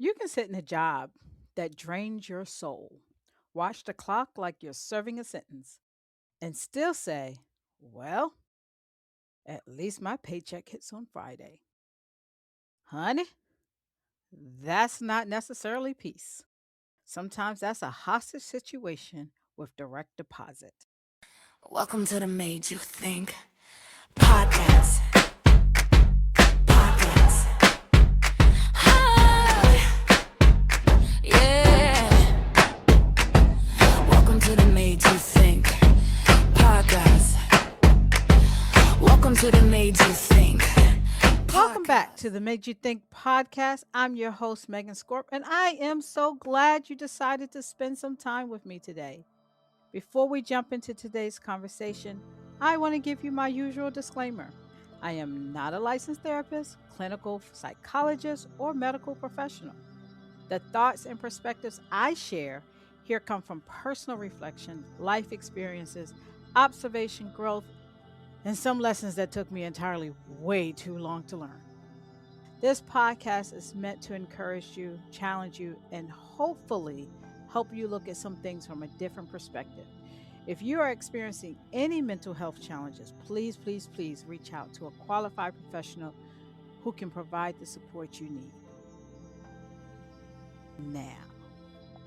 You can sit in a job that drains your soul, watch the clock like you're serving a sentence, and still say, well, at least my paycheck hits on Friday. Honey, that's not necessarily peace. Sometimes that's a hostage situation with direct deposit. Welcome to the Made You Think podcast. Podcast. Hi. Yeah. Welcome to the Made You Think podcast. Welcome to the Made You Think Welcome back podcast. to the Made You Think podcast. I'm your host, Megan Scorp, and I am so glad you decided to spend some time with me today. Before we jump into today's conversation, I want to give you my usual disclaimer. I am not a licensed therapist, clinical psychologist, or medical professional. The thoughts and perspectives I share here come from personal reflection, life experiences, observation, growth, and some lessons that took me entirely way too long to learn. This podcast is meant to encourage you, challenge you, and hopefully help you look at some things from a different perspective. If you are experiencing any mental health challenges, please reach out to a qualified professional who can provide the support you need. Now,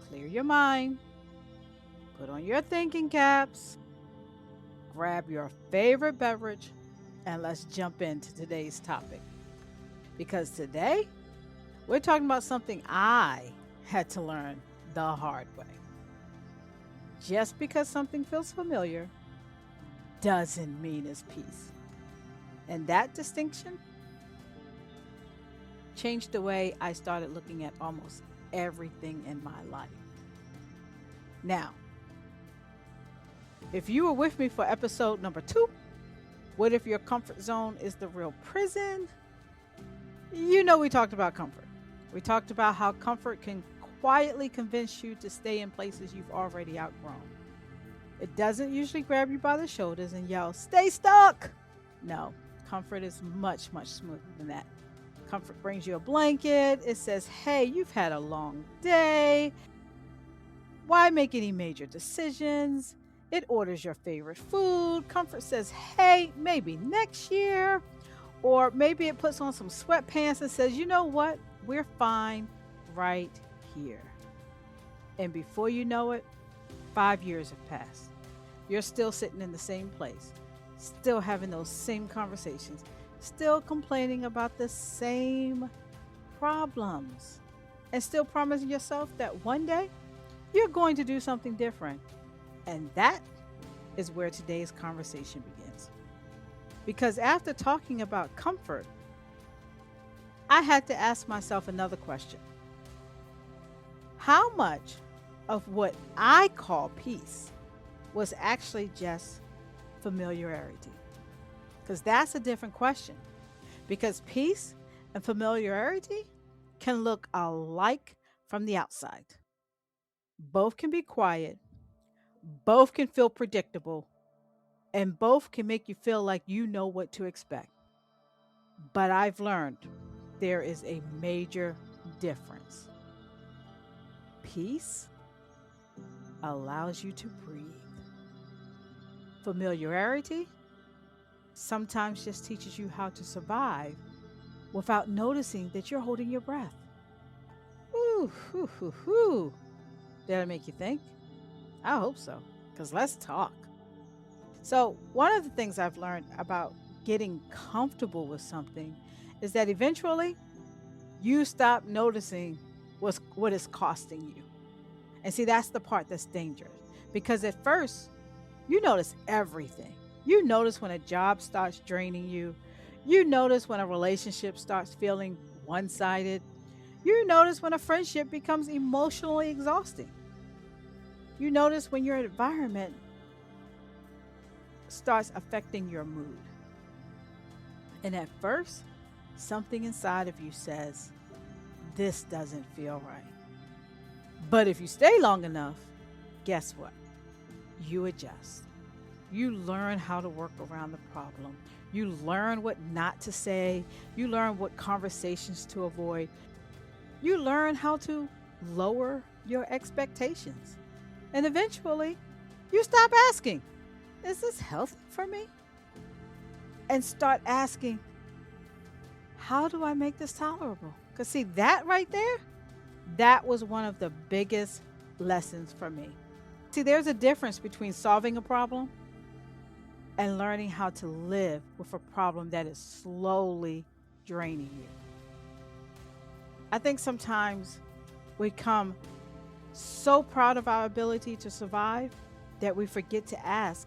clear your mind, put on your thinking caps, grab your favorite beverage, and let's jump into today's topic. Because today, we're talking about something I had to learn the hard way. Just because something feels familiar doesn't mean it's peace. And that distinction changed the way I started looking at almost everything in my life. Now, if you were with me for episode number 2, what if your comfort zone is the real prison? You know, we talked about comfort. We talked about how comfort can quietly convince you to stay in places you've already outgrown. It doesn't usually grab you by the shoulders and yell, "Stay stuck!" No, comfort is much smoother than that. Comfort brings you a blanket. It says, "Hey, you've had a long day. Why make any major decisions?" It orders your favorite food. Comfort says, "Hey, maybe next year." Or maybe it puts on some sweatpants and says, "You know what? We're fine right here." And before you know it, 5 years have passed. You're still sitting in the same place, still having those same conversations, still complaining about the same problems, and still promising yourself that one day you're going to do something different. And that is where today's conversation begins. Because after talking about comfort, I had to ask myself another question. How much of what I call peace was actually just familiarity? Because that's a different question. Because peace and familiarity can look alike from the outside. Both can be quiet, both can feel predictable, and both can make you feel like you know what to expect. But I've learned there is a major difference. Peace allows you to breathe. Familiarity sometimes just teaches you how to survive without noticing that you're holding your breath. Ooh, hoo, hoo, hoo. Did I make you think? I hope so, because let's talk. So, one of the things I've learned about getting comfortable with something is that eventually you stop noticing what it's costing you. And see, that's the part that's dangerous because at first you notice everything. You notice when a job starts draining you, you notice when a relationship starts feeling one sided, you notice when a friendship becomes emotionally exhausting. You notice when your environment starts affecting your mood. And at first, something inside of you says, this doesn't feel right. But if you stay long enough, guess what? You adjust. You learn how to work around the problem. You learn what not to say. You learn what conversations to avoid. You learn how to lower your expectations. And eventually, you stop asking, is this healthy for me? And start asking, how do I make this tolerable? Because, see, that right there, that was one of the biggest lessons for me. See, there's a difference between solving a problem and learning how to live with a problem that is slowly draining you. I think sometimes we come so proud of our ability to survive that we forget to ask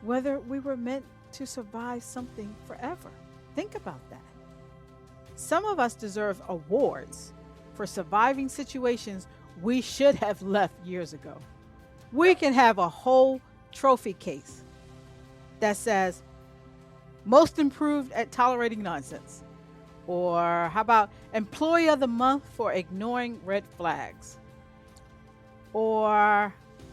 whether we were meant to survive something forever. Think about that. Some of us deserve awards for surviving situations we should have left years ago. We can have a whole trophy case that says, most improved at tolerating nonsense. Or how about employee of the month for ignoring red flags? Or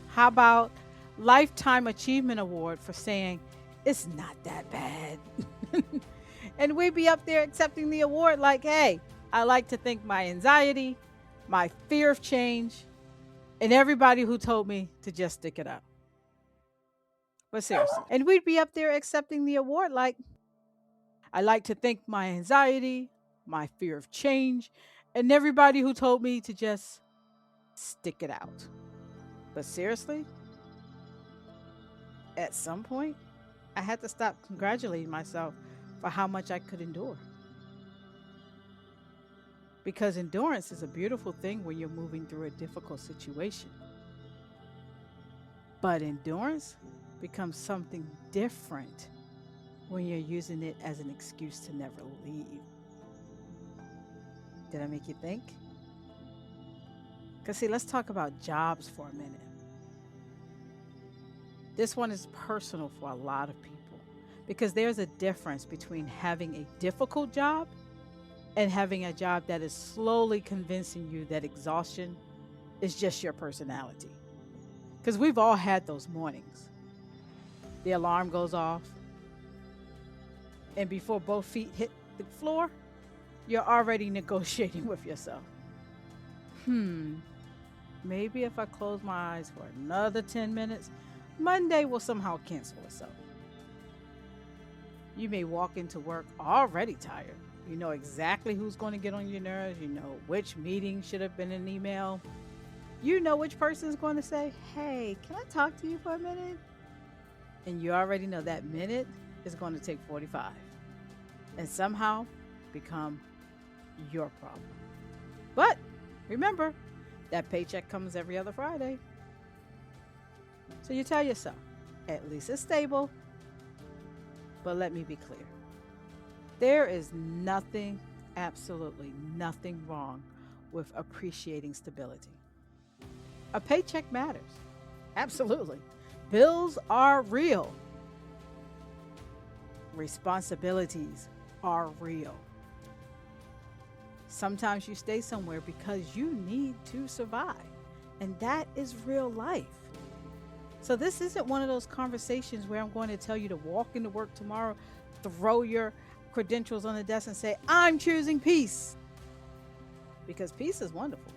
how about lifetime achievement award for saying, it's not that bad. And we'd be up there accepting the award like, hey, I like to thank my anxiety, my fear of change, and everybody who told me to just stick it out. But seriously. And we'd be up there accepting the award like, I like to thank my anxiety, my fear of change, and everybody who told me to just stick it out. But seriously, at some point, I had to stop congratulating myself for how much I could endure. Because endurance is a beautiful thing when you're moving through a difficult situation. But endurance becomes something different when you're using it as an excuse to never leave. Did I make you think? Because, see, let's talk about jobs for a minute. This one is personal for a lot of people because there's a difference between having a difficult job and having a job that is slowly convincing you that exhaustion is just your personality. Because we've all had those mornings. The alarm goes off, and before both feet hit the floor, you're already negotiating with yourself. Maybe if I close my eyes for another 10 minutes, Monday will somehow cancel itself. You may walk into work already tired. You know exactly who's going to get on your nerves. You know which meeting should have been an email. You know which person is going to say, hey, can I talk to you for a minute? And you already know that minute is going to take 45 and somehow become your problem. But remember, that paycheck comes every other Friday. So you tell yourself, at least it's stable. But let me be clear. There is nothing, absolutely nothing wrong with appreciating stability. A paycheck matters. Absolutely. Bills are real. Responsibilities are real. Sometimes you stay somewhere because you need to survive. And that is real life. So this isn't one of those conversations where I'm going to tell you to walk into work tomorrow, throw your credentials on the desk and say, I'm choosing peace. Because peace is wonderful.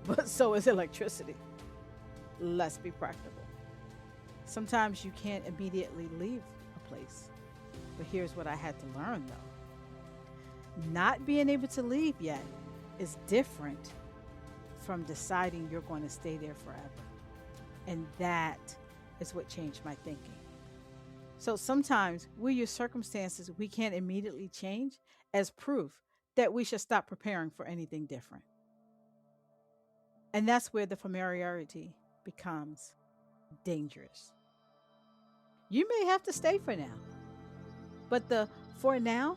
But so is electricity. Let's be practical. Sometimes you can't immediately leave a place. But here's what I had to learn though. Not being able to leave yet is different from deciding you're going to stay there forever. And that is what changed my thinking. So sometimes we use circumstances we can't immediately change as proof that we should stop preparing for anything different. And that's where the familiarity becomes dangerous. You may have to stay for now, but the for now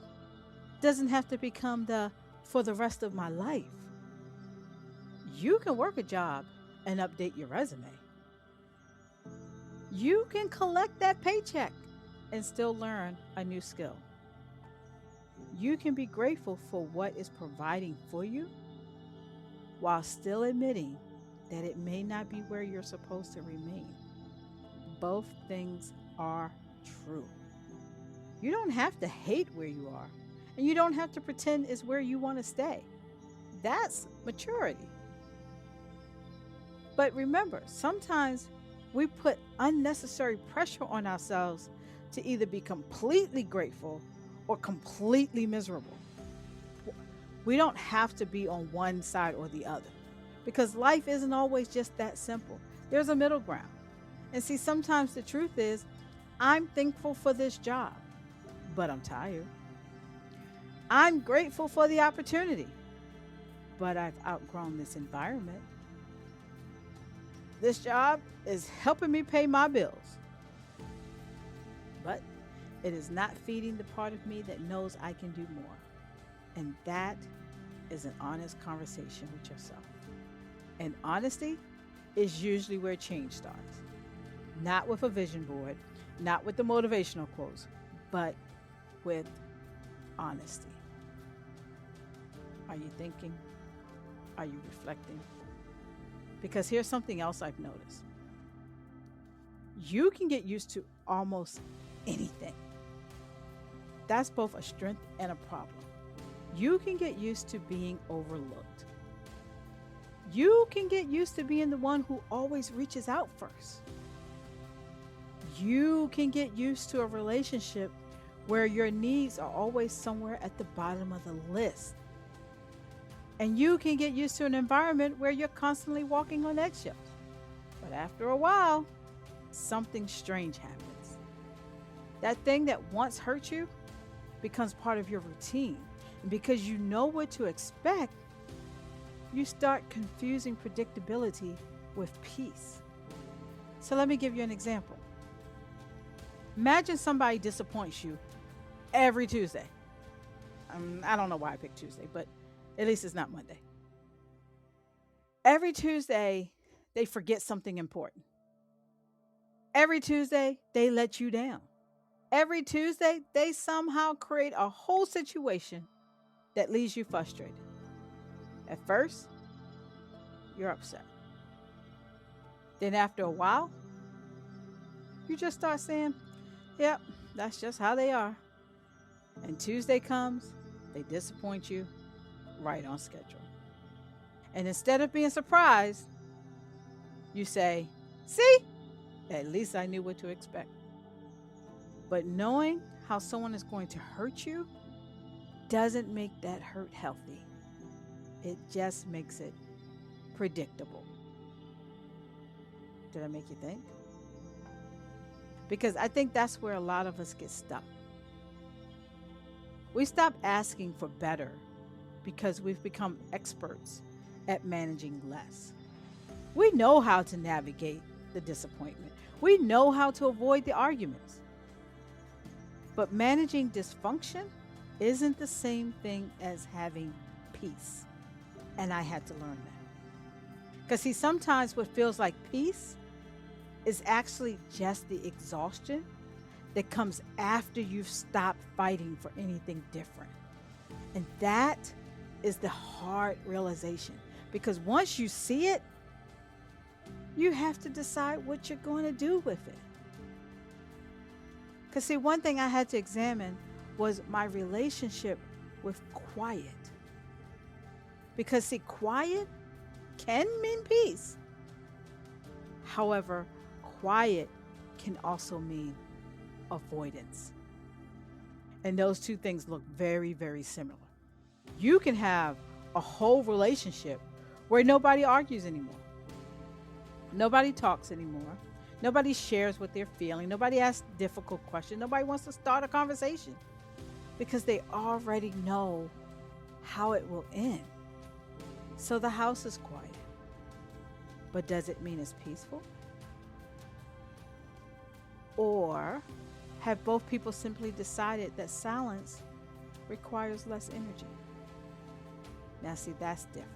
doesn't have to become the for the rest of my life. You can work a job and update your resume. You can collect that paycheck and still learn a new skill. You can be grateful for what is providing for you while still admitting that it may not be where you're supposed to remain. Both things are true. You don't have to hate where you are, and you don't have to pretend it's where you want to stay. That's maturity. But remember, sometimes we put unnecessary pressure on ourselves to either be completely grateful or completely miserable. We don't have to be on one side or the other because life isn't always just that simple. There's a middle ground. And see, sometimes the truth is, I'm thankful for this job, but I'm tired. I'm grateful for the opportunity, but I've outgrown this environment. This job is helping me pay my bills, but it is not feeding the part of me that knows I can do more. And that is an honest conversation with yourself. And honesty is usually where change starts. Not with a vision board, not with the motivational quotes, but with honesty. Are you thinking? Are you reflecting? Because here's something else I've noticed. You can get used to almost anything. That's both a strength and a problem. You can get used to being overlooked. You can get used to being the one who always reaches out first. You can get used to a relationship where your needs are always somewhere at the bottom of the list. And you can get used to an environment where you're constantly walking on eggshells. But after a while, something strange happens. That thing that once hurt you becomes part of your routine. And because you know what to expect, you start confusing predictability with peace. So let me give you an example. Imagine somebody disappoints you every Tuesday. I don't know why I picked Tuesday, but at least it's not Monday. Every Tuesday, they forget something important. Every Tuesday, they let you down. Every Tuesday, they somehow create a whole situation that leaves you frustrated. At first, you're upset. Then, after a while, you just start saying, yep, that's just how they are. And Tuesday comes, they disappoint you right on schedule. And instead of being surprised, you say, see, at least I knew what to expect. But knowing how someone is going to hurt you doesn't make that hurt healthy. It just makes it predictable. Did I make you think? Because I think that's where a lot of us get stuck. We stop asking for better because we've become experts at managing less. We know how to navigate the disappointment. We know how to avoid the arguments. But managing dysfunction isn't the same thing as having peace. And I had to learn that. Because, see, sometimes what feels like peace is actually just the exhaustion that comes after you've stopped fighting for anything different. And that is the hard realization. Because once you see it, you have to decide what you're going to do with it. Because, see, one thing I had to examine was my relationship with quiet. Because, see, quiet can mean peace. However, quiet can also mean avoidance. And those two things look very, very similar. You can have a whole relationship where nobody argues anymore. Nobody talks anymore. Nobody shares what they're feeling. Nobody asks difficult questions. Nobody wants to start a conversation because they already know how it will end. So the house is quiet. But does it mean it's peaceful? Or have both people simply decided that silence requires less energy? Now, see, that's different.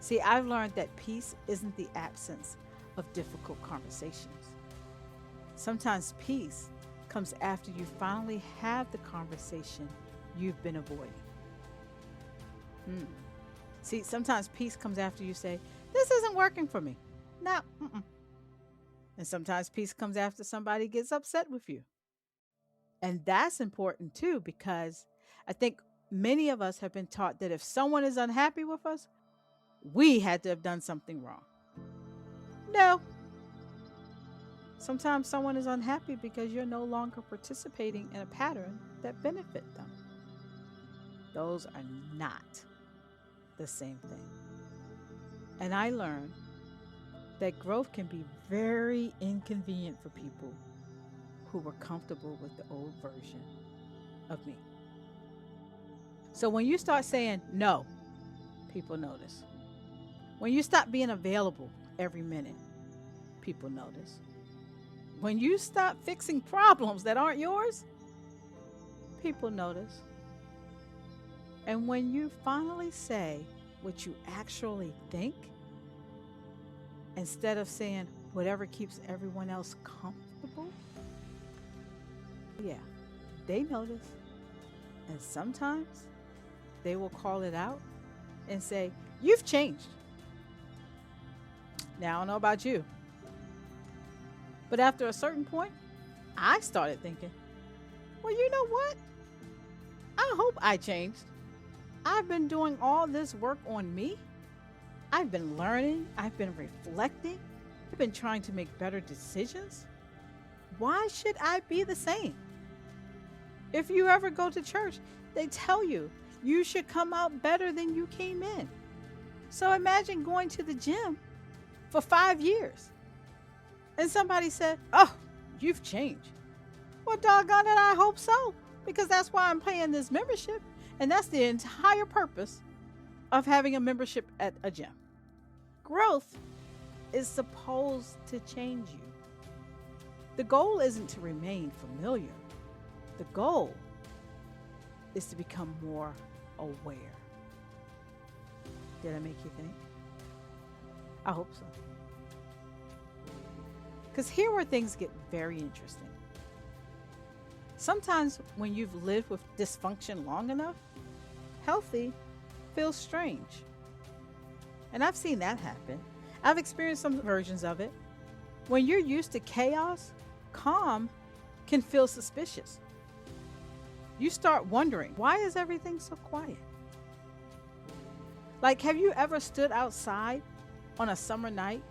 See, I've learned that peace isn't the absence of difficult conversations. Sometimes peace comes after you finally have the conversation you've been avoiding. See, sometimes peace comes after you say, this isn't working for me. No. And sometimes peace comes after somebody gets upset with you. And that's important too, because I think Many of us have been taught that if someone is unhappy with us, we had to have done something wrong. No. Sometimes someone is unhappy because you're no longer participating in a pattern that benefit them. Those are not the same thing. And I learned that growth can be very inconvenient for people who were comfortable with the old version of me. So when you start saying no, people notice. When you stop being available every minute, people notice. When you stop fixing problems that aren't yours, people notice. And when you finally say what you actually think, instead of saying whatever keeps everyone else comfortable, yeah, they notice. And sometimes they will call it out and say, "You've changed." Now, I don't know about you, but after a certain point, I started thinking, well, you know what? I hope I changed. I've been doing all this work on me. I've been learning. I've been reflecting. I've been trying to make better decisions. Why should I be the same? If you ever go to church, they tell you you should come out better than you came in. So imagine going to the gym for 5 years and somebody said, "Oh, you've changed." Well, doggone it, I hope so, because that's why I'm paying this membership, and that's the entire purpose of having a membership at a gym. Growth is supposed to change you. The goal isn't to remain familiar. The goal is to become more aware. Did I make you think? I hope so. Because here where things get very interesting. Sometimes when you've lived with dysfunction long enough, healthy feels strange. And I've seen that happen. I've experienced some versions of it. When you're used to chaos, calm can feel suspicious. You start wondering, why is everything so quiet? Like, have you ever stood outside on a summer night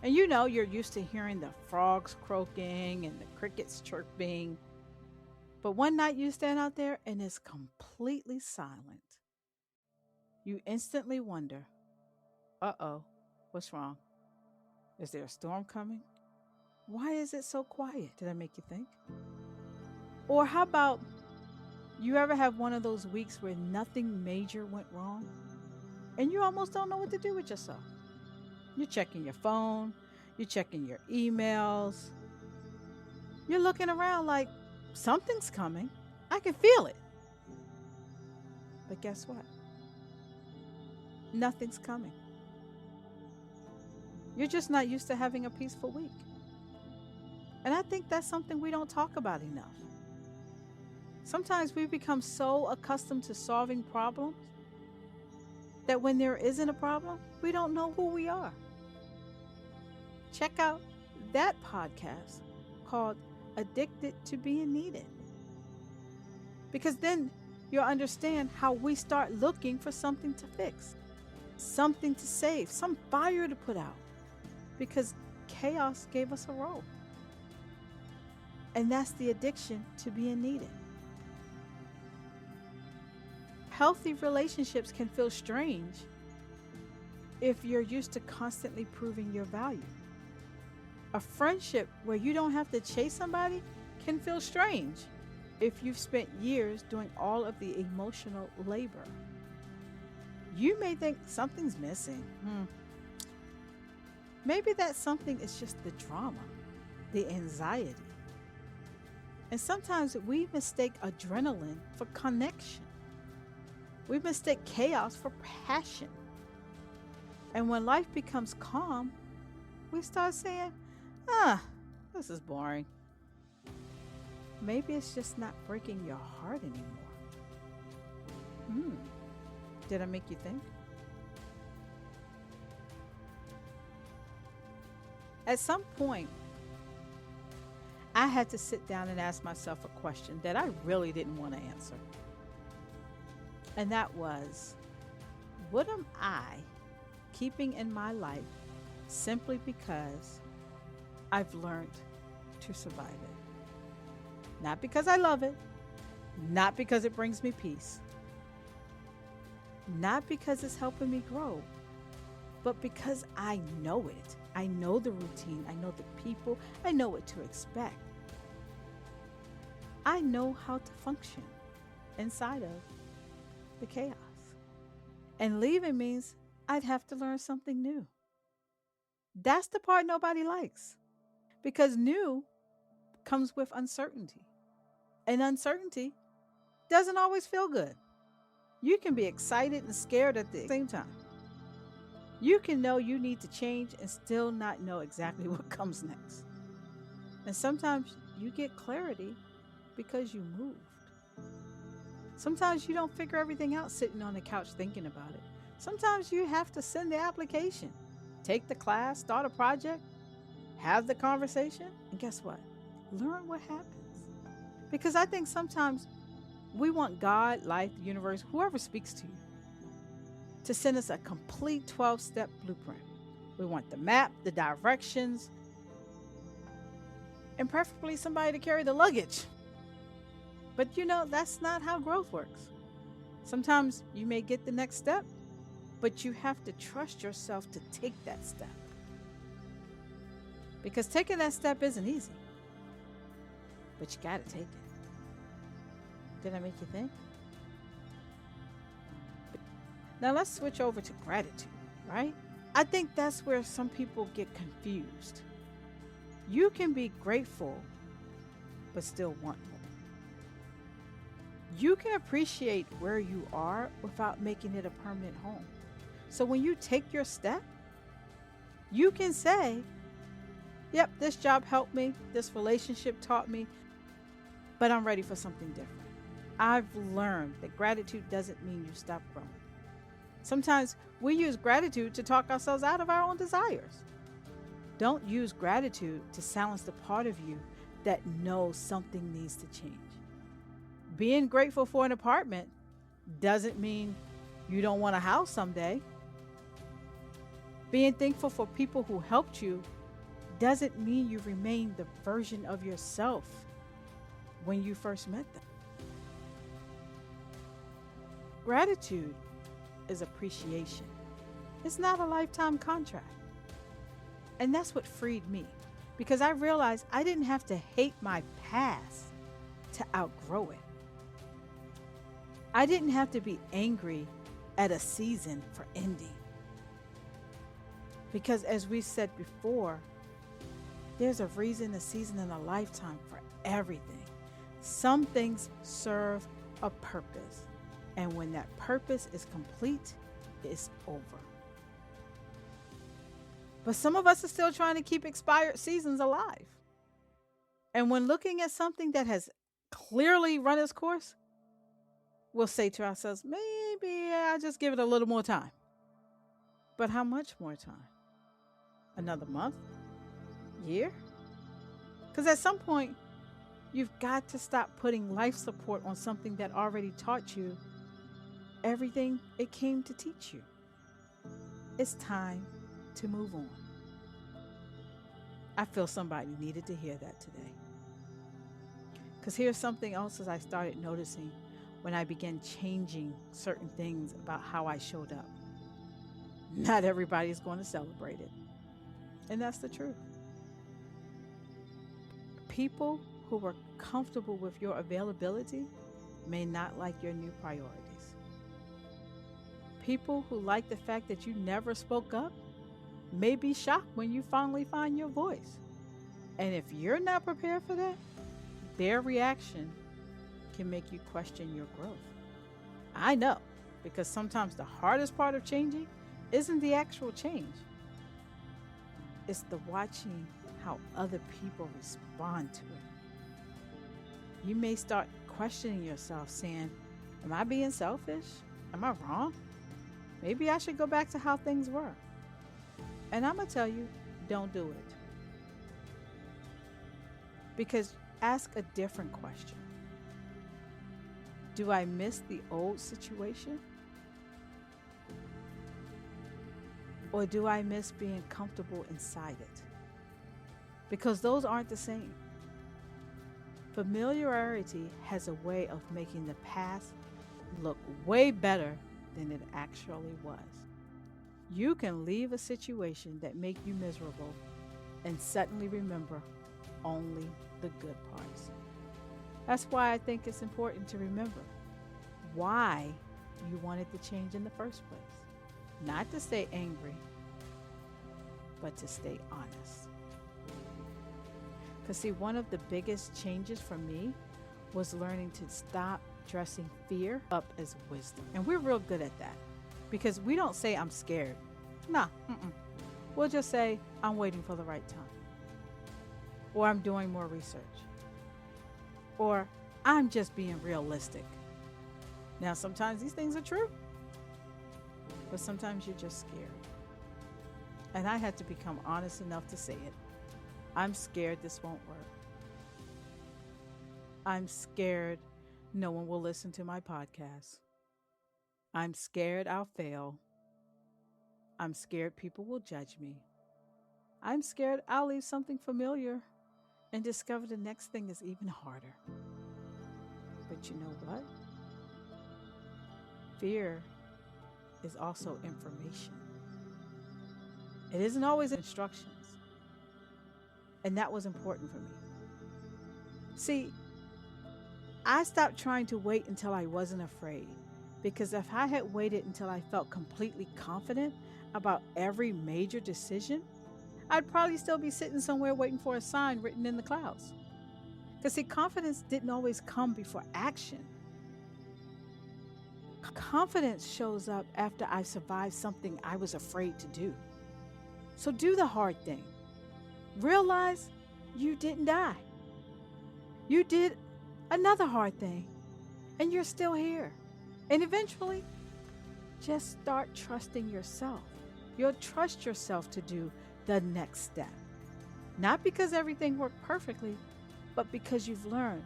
and you're used to hearing the frogs croaking and the crickets chirping, but one night you stand out there and it's completely silent. You instantly wonder, uh-oh, what's wrong? Is there a storm coming? Why is it so quiet? Did I make you think? Or how about you ever have one of those weeks where nothing major went wrong and you almost don't know what to do with yourself? You're checking your phone, you're checking your emails, you're looking around like something's coming. I can feel it. But guess what? Nothing's coming. You're just not used to having a peaceful week. And I think that's something we don't talk about enough. Sometimes we become so accustomed to solving problems that when there isn't a problem, we don't know who we are. Check out that podcast called Addicted to Being Needed. Because then you'll understand how we start looking for something to fix, something to save, some fire to put out. Because chaos gave us a role. And that's the addiction to being needed. Healthy relationships can feel strange if you're used to constantly proving your value. A friendship where you don't have to chase somebody can feel strange if you've spent years doing all of the emotional labor. You may think something's missing. Maybe that something is just the drama, the anxiety. And sometimes we mistake adrenaline for connection. We mistake chaos for passion. And when life becomes calm, we start saying, this is boring. Maybe it's just not breaking your heart anymore. Did I make you think? At some point, I had to sit down and ask myself a question that I really didn't want to answer. And that was, what am I keeping in my life simply because I've learned to survive it? Not because I love it, not because it brings me peace, not because it's helping me grow, but because I know it. I know the routine, I know the people, I know what to expect. I know how to function inside of the chaos. And leaving means I'd have to learn something new. That's the part nobody likes because new comes with uncertainty. And uncertainty doesn't always feel good. You can be excited and scared at the same time. You can know you need to change and still not know exactly what comes next. And sometimes you get clarity because you moved. Sometimes you don't figure everything out sitting on the couch thinking about it. Sometimes you have to send the application, take the class, start a project, have the conversation, and guess what? Learn what happens. Because I think sometimes we want God, life, the universe, whoever speaks to you, to send us a complete 12-step blueprint. We want the map, the directions, and preferably somebody to carry the luggage. But that's not how growth works. Sometimes you may get the next step, but you have to trust yourself to take that step. Because taking that step isn't easy, but you got to take it. Did I make you think? Now let's switch over to gratitude, right? I think that's where some people get confused. You can be grateful, but still want more. You can appreciate where you are without making it a permanent home. So when you take your step, you can say, yep, this job helped me, this relationship taught me, but I'm ready for something different. I've learned that gratitude doesn't mean you stop growing. Sometimes we use gratitude to talk ourselves out of our own desires. Don't use gratitude to silence the part of you that knows something needs to change. Being grateful for an apartment doesn't mean you don't want a house someday. Being thankful for people who helped you doesn't mean you remain the version of yourself when you first met them. Gratitude is appreciation. It's not a lifetime contract. And that's what freed me, because I realized I didn't have to hate my past to outgrow it. I didn't have to be angry at a season for ending. Because as we said before, there's a reason, a season, and a lifetime for everything. Some things serve a purpose. And when that purpose is complete, it's over. But some of us are still trying to keep expired seasons alive. And when looking at something that has clearly run its course, we'll say to ourselves, maybe I'll just give it a little more time. But how much more time? Another month? Year? Because at some point, you've got to stop putting life support on something that already taught you everything it came to teach you. It's time to move on. I feel somebody needed to hear that today. Because here's something else as I started noticing when I began changing certain things about how I showed up. Not everybody is going to celebrate it. And that's the truth. People who were comfortable with your availability may not like your new priorities. People who like the fact that you never spoke up may be shocked when you finally find your voice. And if you're not prepared for that, their reaction can make you question your growth. I know, because sometimes the hardest part of changing isn't the actual change. It's the watching how other people respond to it. You may start questioning yourself, saying, am I being selfish? Am I wrong? Maybe I should go back to how things were. And I'm going to tell you, don't do it. Because ask a different question. Do I miss the old situation? Or do I miss being comfortable inside it? Because those aren't the same. Familiarity has a way of making the past look way better than it actually was. You can leave a situation that make you miserable and suddenly remember only the good parts. That's why I think it's important to remember why you wanted the change in the first place. Not to stay angry, but to stay honest. Because see, one of the biggest changes for me was learning to stop dressing fear up as wisdom. And we're real good at that because we don't say I'm scared. Nah, we'll just say I'm waiting for the right time. Or I'm doing more research. Or I'm just being realistic. Now, sometimes these things are true, but sometimes you're just scared. And I had to become honest enough to say it. I'm scared this won't work. I'm scared no one will listen to my podcast. I'm scared I'll fail. I'm scared people will judge me. I'm scared I'll leave something familiar and discover the next thing is even harder. But you know what? Fear is also information. It isn't always instructions. And that was important for me. See, I stopped trying to wait until I wasn't afraid. Because if I had waited until I felt completely confident about every major decision, I'd probably still be sitting somewhere waiting for a sign written in the clouds. Because see, confidence didn't always come before action. Confidence shows up after I survived something I was afraid to do. So do the hard thing. Realize you didn't die. You did another hard thing, and you're still here. And eventually, just start trusting yourself. You'll trust yourself to do the next step. Not because everything worked perfectly, but because you've learned,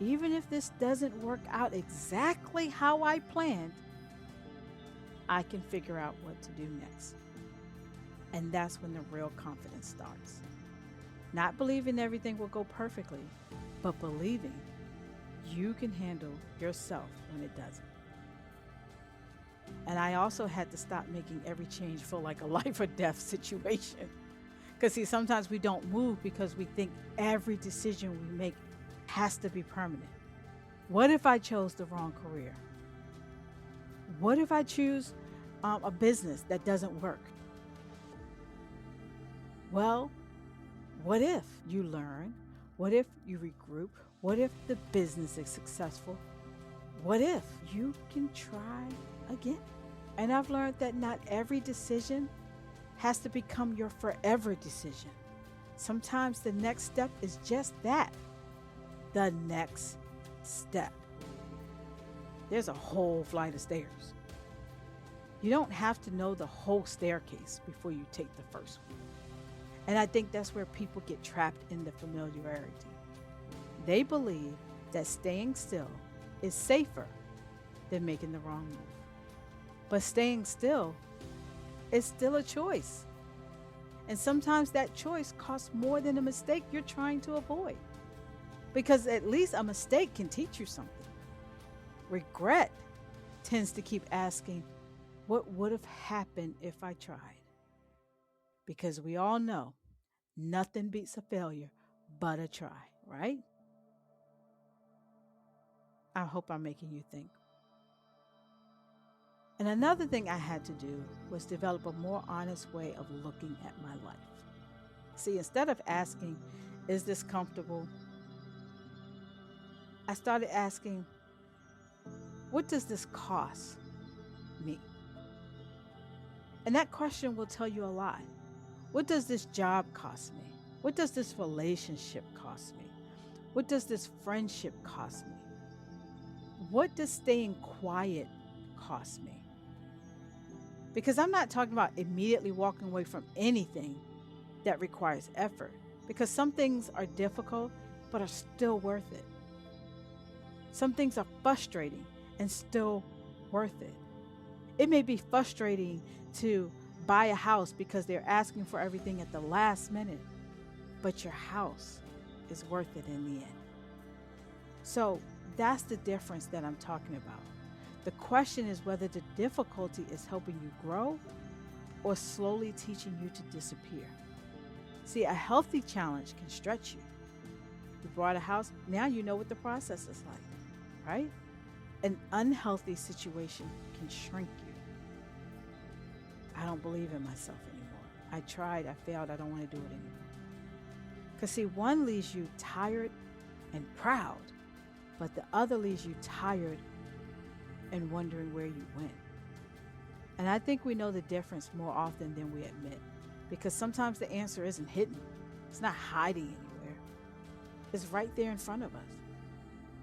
even if this doesn't work out exactly how I planned, I can figure out what to do next. And that's when the real confidence starts. Not believing everything will go perfectly, but believing you can handle yourself when it doesn't. And I also had to stop making every change feel like a life or death situation. Because see, sometimes we don't move because we think every decision we make has to be permanent. What if I chose the wrong career? What if I choose a business that doesn't work? Well, what if you learn? What if you regroup? What if the business is successful? What if you can try again? And I've learned that not every decision has to become your forever decision. Sometimes the next step is just that, the next step. There's a whole flight of stairs. You don't have to know the whole staircase before you take the first one. And I think that's where people get trapped in the familiarity. They believe that staying still is safer than making the wrong move. But staying still is still a choice. And sometimes that choice costs more than a mistake you're trying to avoid. Because at least a mistake can teach you something. Regret tends to keep asking, what would have happened if I tried? Because we all know nothing beats a failure but a try, right? I hope I'm making you think. And another thing I had to do was develop a more honest way of looking at my life. See, instead of asking, is this comfortable? I started asking, what does this cost me? And that question will tell you a lot. What does this job cost me? What does this relationship cost me? What does this friendship cost me? What does staying quiet cost me? Because I'm not talking about immediately walking away from anything that requires effort. Because some things are difficult, but are still worth it. Some things are frustrating and still worth it. It may be frustrating to buy a house because they're asking for everything at the last minute, but your house is worth it in the end. So that's the difference that I'm talking about. The question is whether the difficulty is helping you grow or slowly teaching you to disappear. See, a healthy challenge can stretch you. You bought a house, now you know what the process is like, right? An unhealthy situation can shrink you. I don't believe in myself anymore. I tried, I failed, I don't want to do it anymore. Because, see, one leaves you tired and proud, but the other leaves you tired and wondering where you went. And I think we know the difference more often than we admit, because sometimes the answer isn't hidden. It's not hiding anywhere. It's right there in front of us.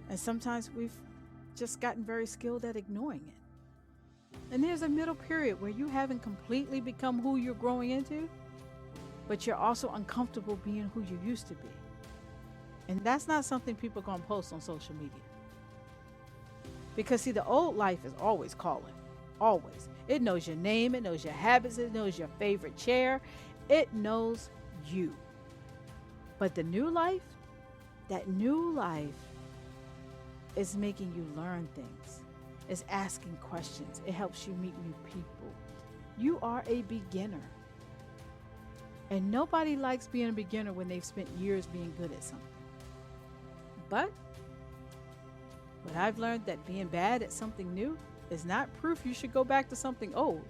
And sometimes we've just gotten very skilled at ignoring it. And there's a middle period where you haven't completely become who you're growing into, but you're also uncomfortable being who you used to be. And that's not something people are going to post on social media. Because, see, the old life is always calling. Always. It knows your name. It knows your habits. It knows your favorite chair. It knows you. But the new life, that new life is making you learn things. It's asking questions. It helps you meet new people. You are a beginner. And nobody likes being a beginner when they've spent years being good at something. But I've learned that being bad at something new is not proof you should go back to something old.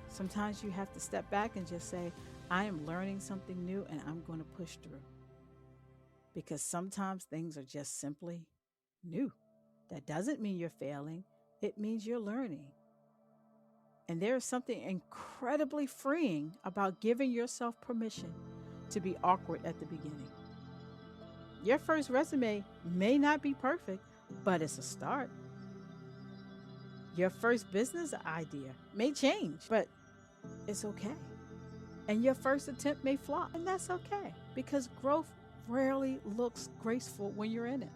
Sometimes you have to step back and just say, I am learning something new and I'm going to push through. Because sometimes things are just simply new. That doesn't mean you're failing. It means you're learning. And there is something incredibly freeing about giving yourself permission to be awkward at the beginning. Your first resume may not be perfect, but it's a start. Your first business idea may change, but it's okay. And your first attempt may flop, and that's okay, because growth rarely looks graceful when you're in it.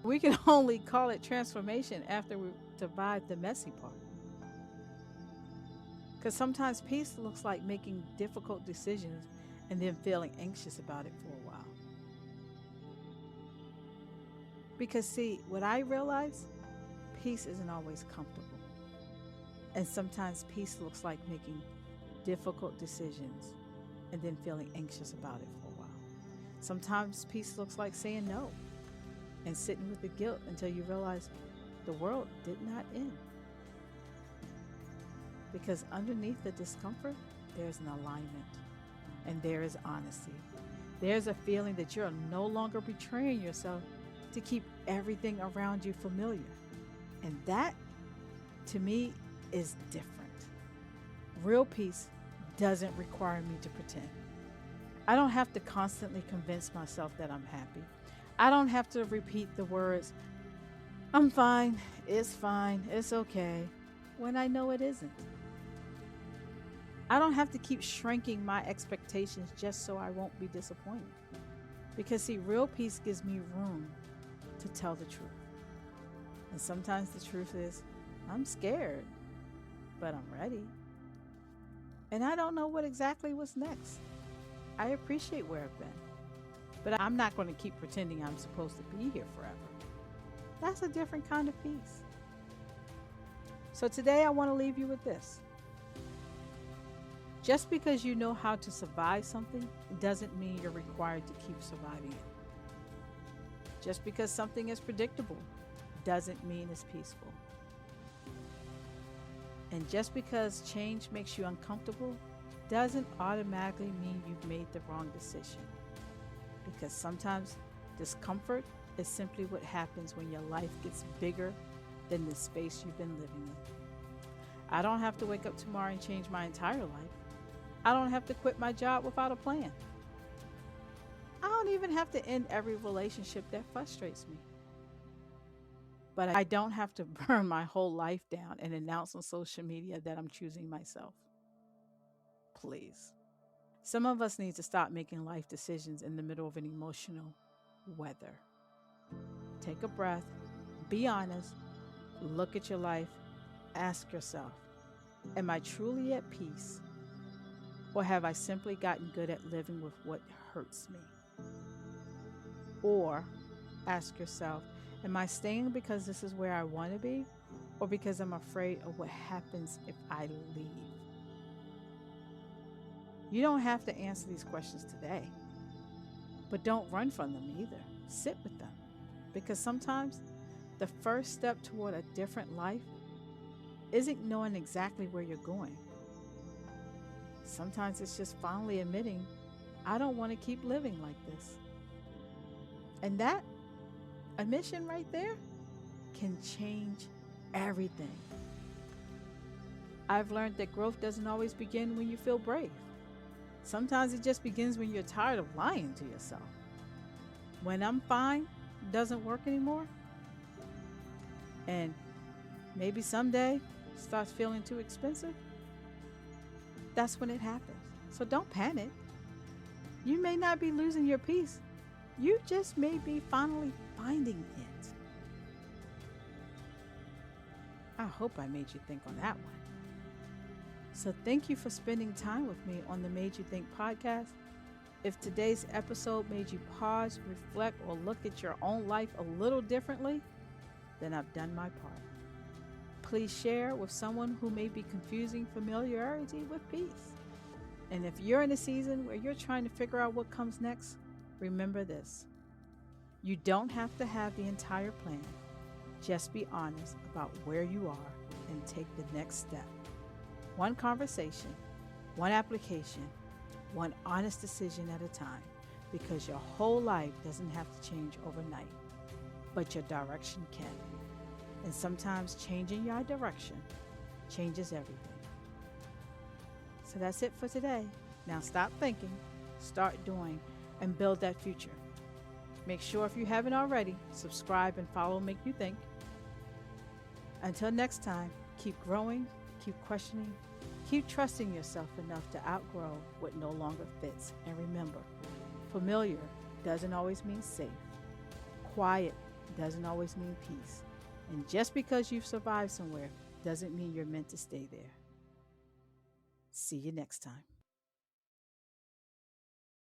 We can only call it transformation after we survive the messy part. Because sometimes peace looks like making difficult decisions and then feeling anxious about it for a while. Because, see, what I realize, peace isn't always comfortable. And sometimes peace looks like making difficult decisions and then feeling anxious about it for a while. Sometimes peace looks like saying no and sitting with the guilt until you realize the world did not end. Because underneath the discomfort, there's an alignment and there is honesty. There's a feeling that you're no longer betraying yourself to keep everything around you familiar. And that, to me, is different. Real peace doesn't require me to pretend. I don't have to constantly convince myself that I'm happy. I don't have to repeat the words, I'm fine, it's okay, when I know it isn't. I don't have to keep shrinking my expectations just so I won't be disappointed. Because, see, real peace gives me room to tell the truth. And sometimes the truth is, I'm scared, but I'm ready. And I don't know what exactly was next. I appreciate where I've been, but I'm not going to keep pretending I'm supposed to be here forever. That's a different kind of peace. So today I want to leave you with this. Just because you know how to survive something doesn't mean you're required to keep surviving it. Just because something is predictable doesn't mean it's peaceful. And just because change makes you uncomfortable doesn't automatically mean you've made the wrong decision. Because sometimes discomfort is simply what happens when your life gets bigger than the space you've been living in. I don't have to wake up tomorrow and change my entire life. I don't have to quit my job without a plan. I don't even have to end every relationship that frustrates me. But I don't have to burn my whole life down and announce on social media that I'm choosing myself. Please. Some of us need to stop making life decisions in the middle of an emotional weather. Take a breath, be honest, look at your life, ask yourself, am I truly at peace? Or have I simply gotten good at living with what hurts me? Or ask yourself, am I staying because this is where I want to be? Or because I'm afraid of what happens if I leave? You don't have to answer these questions today, but don't run from them either. Sit with them. Because sometimes the first step toward a different life isn't knowing exactly where you're going. Sometimes it's just finally admitting, I don't want to keep living like this. And that admission right there can change everything. I've learned that growth doesn't always begin when you feel brave. Sometimes it just begins when you're tired of lying to yourself. When I'm fine doesn't work anymore, and maybe someday starts feeling too expensive, that's when it happens. So don't panic. You may not be losing your peace. You just may be finally finding it. I hope I made you think on that one. So thank you for spending time with me on the Made You Think podcast. If today's episode made you pause, reflect, or look at your own life a little differently, then I've done my part. Please share with someone who may be confusing familiarity with peace. And if you're in a season where you're trying to figure out what comes next, remember this. You don't have to have the entire plan. Just be honest about where you are and take the next step. One conversation, one application, one honest decision at a time, because your whole life doesn't have to change overnight, but your direction can. And sometimes changing your direction changes everything. So that's it for today. Now stop thinking, start doing, and build that future. Make sure, if you haven't already, subscribe and follow Make You Think. Until next time, keep growing, keep questioning, keep trusting yourself enough to outgrow what no longer fits. And remember, familiar doesn't always mean safe. Quiet doesn't always mean peace. And just because you've survived somewhere doesn't mean you're meant to stay there. See you next time.